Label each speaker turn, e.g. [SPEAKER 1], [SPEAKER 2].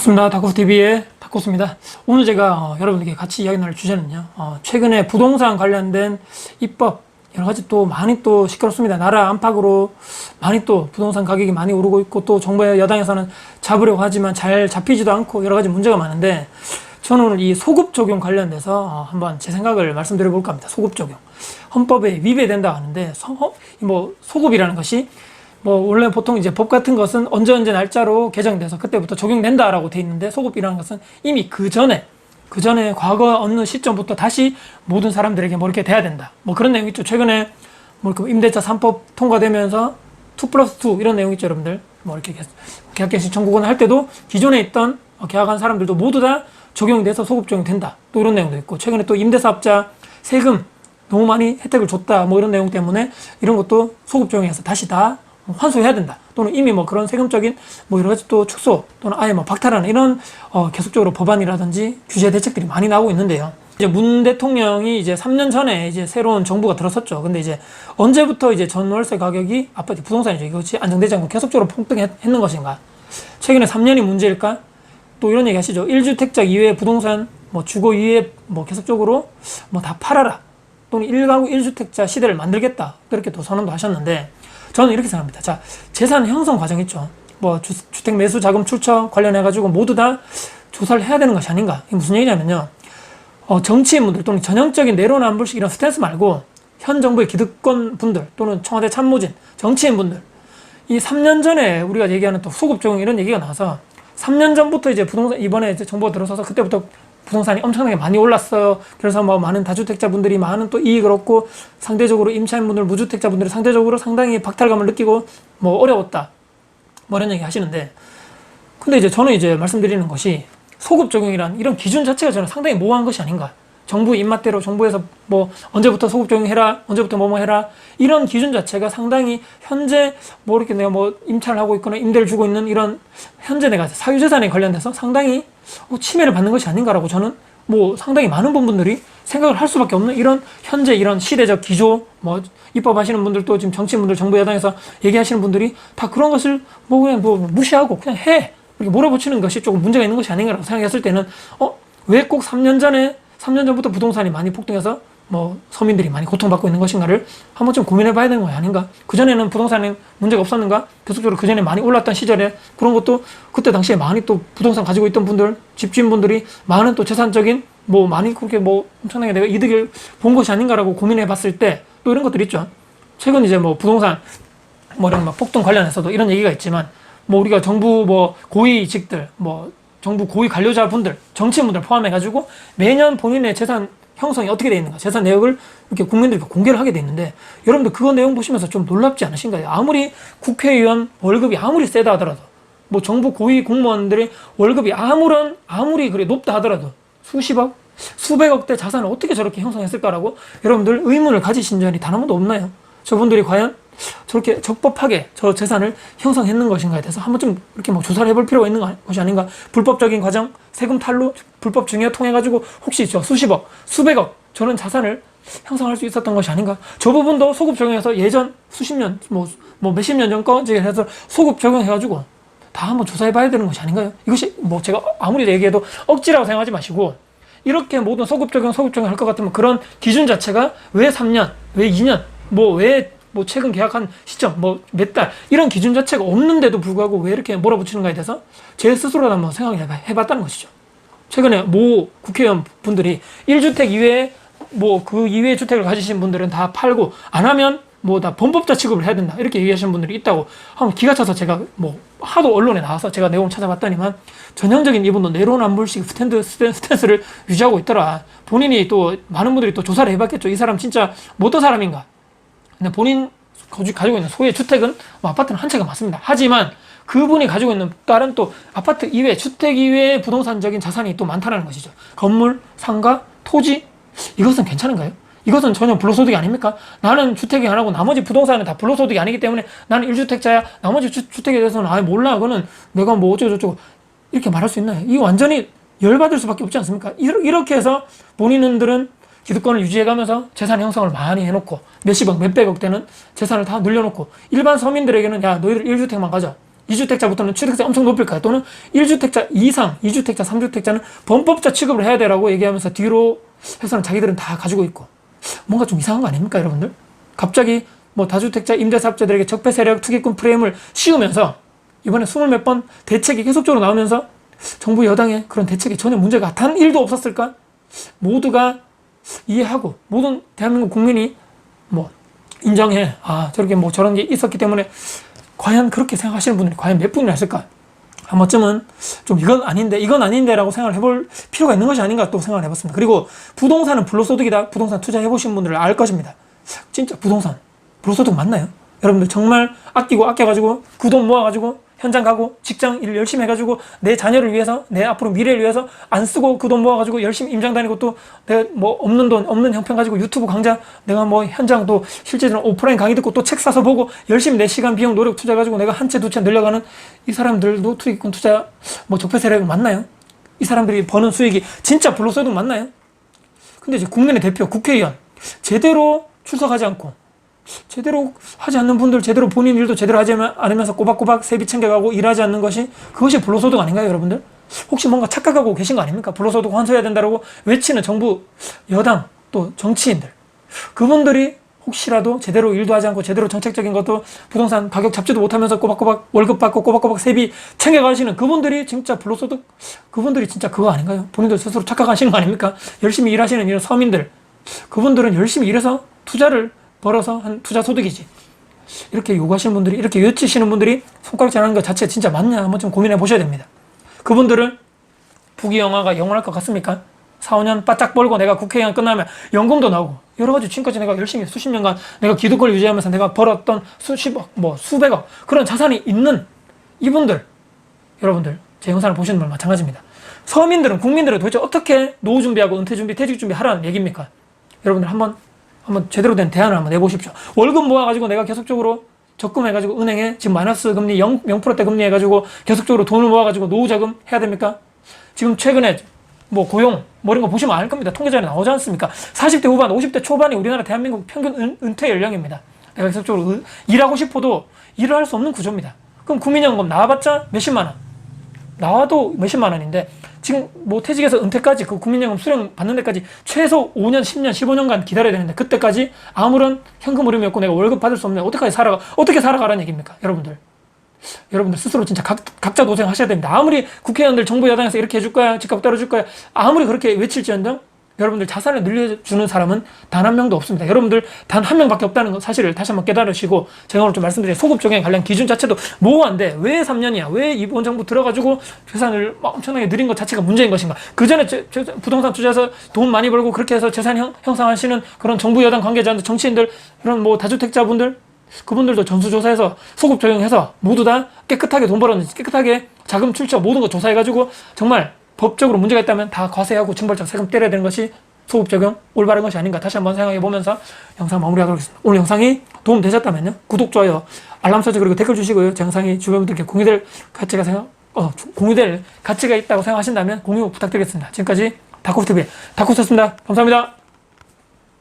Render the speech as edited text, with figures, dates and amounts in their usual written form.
[SPEAKER 1] 반갑습니다. 다코스TV의 다코스입니다. 오늘 제가 여러분들께 같이 이야기 나눌 주제는요, 최근에 부동산 관련된 입법 여러가지 또 많이 또 시끄럽습니다. 나라 안팎으로 많이 또 부동산 가격이 많이 오르고 있고, 또 정부의 여당에서는 잡으려고 하지만 잘 잡히지도 않고 여러가지 문제가 많은데, 저는 오늘 이 소급 적용 관련돼서 한번 제 생각을 말씀드려 볼까 합니다. 소급 적용, 헌법에 위배된다 하는데, 소급이라는 것이 원래 보통 이제 법 같은 것은 언제 날짜로 개정돼서 그때부터 적용된다라고 돼 있는데, 소급이라는 것은 이미 그 전에 과거 어느 시점부터 다시 모든 사람들에게 이렇게 돼야 된다. 그런 내용 있죠. 최근에 임대차 3법 통과되면서 2+2 이런 내용 있죠, 여러분들. 이렇게 계약갱신 청구권 할 때도 기존에 있던 계약한 사람들도 모두 다 적용이 돼서 소급 적용된다. 또 이런 내용도 있고, 최근에 또 임대사업자 세금 너무 많이 혜택을 줬다. 이런 내용 때문에 이런 것도 소급 적용해서 다시 다 환수해야 된다. 또는 이미 그런 세금적인 여러 가지 또 축소 또는 아예 박탈하는 이런 계속적으로 법안이라든지 규제 대책들이 많이 나오고 있는데요. 이제 문 대통령이 이제 3년 전에 이제 새로운 정부가 들어섰죠. 근데 이제 언제부터 이제 전월세 가격이 아파트 부동산이죠. 이것이 안정되지 않고 계속적으로 폭등했는 것인가? 최근에 3년이 문제일까? 또 이런 얘기 하시죠. 1주택자 이외의 부동산 주거 이외에 계속적으로 다 팔아라. 또는 1가구 1주택자 시대를 만들겠다. 그렇게 또 선언도 하셨는데, 저는 이렇게 생각합니다. 자, 재산 형성 과정 있죠. 주택 매수 자금 출처 관련해가지고 모두 다 조사를 해야 되는 것이 아닌가. 이게 무슨 얘기냐면요. 정치인분들 또는 전형적인 내로남불식 이런 스탠스 말고, 현 정부의 기득권 분들 또는 청와대 참모진, 정치인분들, 이 3년 전에 우리가 얘기하는 또 소급 적용 이런 얘기가 나와서 3년 전부터 이제 부동산, 이번에 이제 정부가 들어서서 그때부터 부동산이 엄청나게 많이 올랐어요. 그래서 많은 다주택자분들이 많은 또 이익을 얻고, 상대적으로 임차인분들, 무주택자분들이 상대적으로 상당히 박탈감을 느끼고 어려웠다. 이런 얘기 하시는데, 근데 이제 저는 이제 말씀드리는 것이, 소급 적용이란 이런 기준 자체가 저는 상당히 모호한 것이 아닌가. 정부 입맛대로 정부에서 언제부터 소급 적용해라, 언제부터 해라, 이런 기준 자체가 상당히 현재 이렇게 내가 임차를 하고 있거나 임대를 주고 있는 이런 현재 내가 사유재산에 관련돼서 상당히 침해를 받는 것이 아닌가라고, 저는 상당히 많은 분들이 생각을 할 수밖에 없는 이런 현재 이런 시대적 기조, 입법하시는 분들도 지금 정치인분들, 정부 여당에서 얘기하시는 분들이 다 그런 것을 그냥 무시하고 그냥 해, 이렇게 몰아붙이는 것이 조금 문제가 있는 것이 아닌가라고 생각했을 때는, 왜 꼭 3년 전부터 부동산이 많이 폭등해서 서민들이 많이 고통받고 있는 것인가를 한번 좀 고민해 봐야 되는 거 아닌가? 그전에는 부동산에 문제가 없었는가? 계속적으로 그전에 많이 올랐던 시절에 그런 것도 그때 당시에 많이 또 부동산 가지고 있던 분들, 집주인분들이 많은 또 재산적인 많이 그렇게 엄청나게 내가 이득을 본 것이 아닌가라고 고민해 봤을 때, 또 이런 것들 있죠. 최근 이제 부동산 이런 폭등 관련해서도 이런 얘기가 있지만, 우리가 정부 고위직들, 정부 고위 관료자분들, 정치인분들 포함해가지고 매년 본인의 재산 형성이 어떻게 되어 있는가, 재산 내역을 이렇게 국민들께 공개를 하게 돼 있는데, 여러분들 그거 내용 보시면서 좀 놀랍지 않으신가요? 아무리 국회의원 월급이 아무리 세다 하더라도, 정부 고위 공무원들의 월급이 아무리 그래 높다 하더라도 수십억, 수백억대 자산을 어떻게 저렇게 형성했을까라고 여러분들 의문을 가지신 적이 단 한 번도 없나요? 저분들이 과연 저렇게 적법하게 저 재산을 형성했는 것인가에 대해서 한번 좀 이렇게 조사를 해볼 필요가 있는 것이 아닌가. 불법적인 과정, 세금 탈루, 불법 증여 통해가지고 혹시 저 수십억, 수백억 저런 자산을 형성할 수 있었던 것이 아닌가. 저 부분도 소급 적용해서 예전 수십 년, 몇십 년 전 거 해서 소급 적용해가지고 다 한번 조사해 봐야 되는 것이 아닌가요? 이것이 제가 아무리 얘기해도 억지라고 생각하지 마시고, 이렇게 모든 소급 적용 할 것 같으면 그런 기준 자체가 왜 3년, 왜 2년, 왜 최근 계약한 시점, 몇 달, 이런 기준 자체가 없는데도 불구하고 왜 이렇게 몰아붙이는가에 대해서 제 스스로도 한번 생각해봤다는 것이죠. 최근에 국회의원 분들이 1주택 이외에 그 이외의 주택을 가지신 분들은 다 팔고, 안 하면 다 범법자 취급을 해야 된다, 이렇게 얘기하시는 분들이 있다고 한번 기가 차서 제가 하도 언론에 나와서 제가 내용을 찾아봤더니만, 전형적인 이분도 내로남불식 스탠스를 유지하고 있더라. 본인이 또 많은 분들이 또 조사를 해봤겠죠. 이 사람 진짜 어떤 사람인가. 근데 본인 가지고 있는 소유의 주택은 아파트는 한 채가 맞습니다. 하지만 그분이 가지고 있는 다른 또 아파트 이외, 주택 이외의 부동산적인 자산이 또 많다는 것이죠. 건물, 상가, 토지, 이것은 괜찮은가요? 이것은 전혀 불로소득이 아닙니까? 나는 주택이 안 하고 나머지 부동산은 다 불로소득이 아니기 때문에 나는 1주택자야. 나머지 주택에 대해서는 몰라. 그거는 내가 어쩌고저쩌고 이렇게 말할 수 있나요? 이 완전히 열받을 수밖에 없지 않습니까? 이렇게 해서 본인들은 기득권을 유지해가면서 재산 형성을 많이 해놓고, 몇십억, 몇백억 되는 재산을 다 늘려놓고, 일반 서민들에게는 야, 너희들 1주택만 가져, 2주택자부터는 취득세 엄청 높일까요? 또는 1주택자 이상, 2주택자, 3주택자는 범법자 취급을 해야 되라고 얘기하면서 뒤로 해서는 자기들은 다 가지고 있고. 뭔가 좀 이상한 거 아닙니까, 여러분들? 갑자기 뭐 다주택자 임대사업자들에게 적폐 세력 투기꾼 프레임을 씌우면서 이번에 20몇 번 대책이 계속적으로 나오면서 정부 여당의 그런 대책에 전혀 문제가 단 1도 없었을까? 모두가 이해하고 모든 대한민국 국민이 뭐 인정해. 아, 저렇게 뭐 저런 게 있었기 때문에 과연 그렇게 생각하시는 분들이 과연 몇 분이나 있을까? 한 번쯤은 좀 이건 아닌데 라고 생각을 해볼 필요가 있는 것이 아닌가 또 생각을 해봤습니다. 그리고 부동산은 불로소득이다. 부동산 투자해보신 분들은 알 것입니다. 진짜 부동산 불로소득 맞나요? 여러분들 정말 아끼고 아껴가지고 그 돈 모아가지고 현장 가고 직장 일 열심히 해가지고 내 자녀를 위해서 내 앞으로 미래를 위해서 안 쓰고 그 돈 모아가지고 열심히 임장 다니고 또 내가 뭐 없는 돈 없는 형편 가지고 유튜브 강좌 내가 뭐 현장 또 실제로 오프라인 강의 듣고 또 책 사서 보고 열심히 내 시간 비용 노력 투자해가지고 내가 한 채 두 채 늘려가는 이 사람들도 투기꾼 투자 뭐 적폐 세력 맞나요? 이 사람들이 버는 수익이 진짜 불로소득 맞나요? 근데 이제 국민의 대표 국회의원 제대로 출석하지 않고 제대로 하지 않는 분들, 제대로 본인 일도 제대로 하지 않으면서 꼬박꼬박 세비 챙겨가고 일하지 않는 것이 그것이 불로소득 아닌가요, 여러분들? 혹시 뭔가 착각하고 계신 거 아닙니까? 불로소득 환수해야 된다고 외치는 정부, 여당, 또 정치인들. 그분들이 혹시라도 제대로 일도 하지 않고 제대로 정책적인 것도 부동산 가격 잡지도 못하면서 꼬박꼬박 월급 받고 꼬박꼬박 세비 챙겨가시는 그분들이 진짜 불로소득, 그분들이 진짜 그거 아닌가요? 본인들 스스로 착각하시는 거 아닙니까? 열심히 일하시는 이런 서민들. 그분들은 열심히 일해서 투자를 벌어서 한 투자 소득이지. 이렇게 요구하시는 분들이, 이렇게 외치시는 분들이 손가락질하는 것 자체 진짜 맞냐 한번 좀 고민해 보셔야 됩니다. 그분들은 부귀영화가 영원할 것 같습니까? 4, 5년 바짝 벌고 내가 국회의원 끝나면 연금도 나오고 여러 가지 지금까지 내가 열심히 수십 년간 내가 기득권을 유지하면서 내가 벌었던 수십억, 뭐 수백억 그런 자산이 있는 이분들, 여러분들 제 영상을 보시는 분 마찬가지입니다. 서민들은, 국민들은 도대체 어떻게 노후 준비하고 은퇴 준비, 퇴직 준비 하라는 얘기입니까? 여러분들 한번 제대로 된 대안을 한번 내보십시오. 월급 모아가지고 내가 계속적으로 적금해가지고 은행에 지금 마이너스 금리 0%대 금리 해가지고 계속적으로 돈을 모아가지고 노후 자금 해야 됩니까? 지금 최근에 뭐 고용 뭐 이런 거 보시면 알 겁니다. 통계자료에 나오지 않습니까? 40대 후반, 50대 초반이 우리나라 대한민국 평균 은퇴 연령입니다. 내가 계속적으로 일하고 싶어도 일을 할 수 없는 구조입니다. 그럼 국민연금 나와봤자 몇십만 원. 나와도 몇십만 원인데 지금 뭐 퇴직해서 은퇴까지 그 국민연금 수령 받는 데까지 최소 5년, 10년, 15년간 기다려야 되는데 그때까지 아무런 현금 흐름이 없고 내가 월급 받을 수 없는데 어떻게 살아가라는 얘기입니까? 여러분들 스스로 진짜 각자 도생하셔야 됩니다. 아무리 국회의원들 정부 여당에서 이렇게 해줄 거야, 집값 떨어질 거야, 아무리 그렇게 외칠지언정 여러분들 자산을 늘려주는 사람은 단 한 명도 없습니다. 여러분들 단 한 명밖에 없다는 사실을 다시 한번 깨달으시고 제가 오늘 좀 말씀드린 소급 적용 관련 기준 자체도 모호한데 왜 3년이야? 왜 이번 정부 들어가지고 재산을 엄청나게 늘린 것 자체가 문제인 것인가? 그 전에 부동산 투자해서 돈 많이 벌고 그렇게 해서 재산 형성하시는 그런 정부 여당 관계자들, 정치인들, 이런 뭐 다주택자분들 그분들도 전수조사해서 소급 적용해서 모두 다 깨끗하게 돈 벌었는지 깨끗하게 자금 출처 모든 거 조사해가지고 정말 법적으로 문제가 있다면 다 과세하고 징벌적 세금 때려야 되는 것이 소급 적용 올바른 것이 아닌가 다시 한번 생각해 보면서 영상 마무리하도록 하겠습니다. 오늘 영상이 도움 되셨다면요, 구독, 좋아요, 알람 설정 그리고 댓글 주시고요. 제 영상이 주변 분들께 공유될 가치가 있다고 생각하신다면 공유 부탁드리겠습니다. 지금까지 다코TV의 다코였습니다. 감사합니다.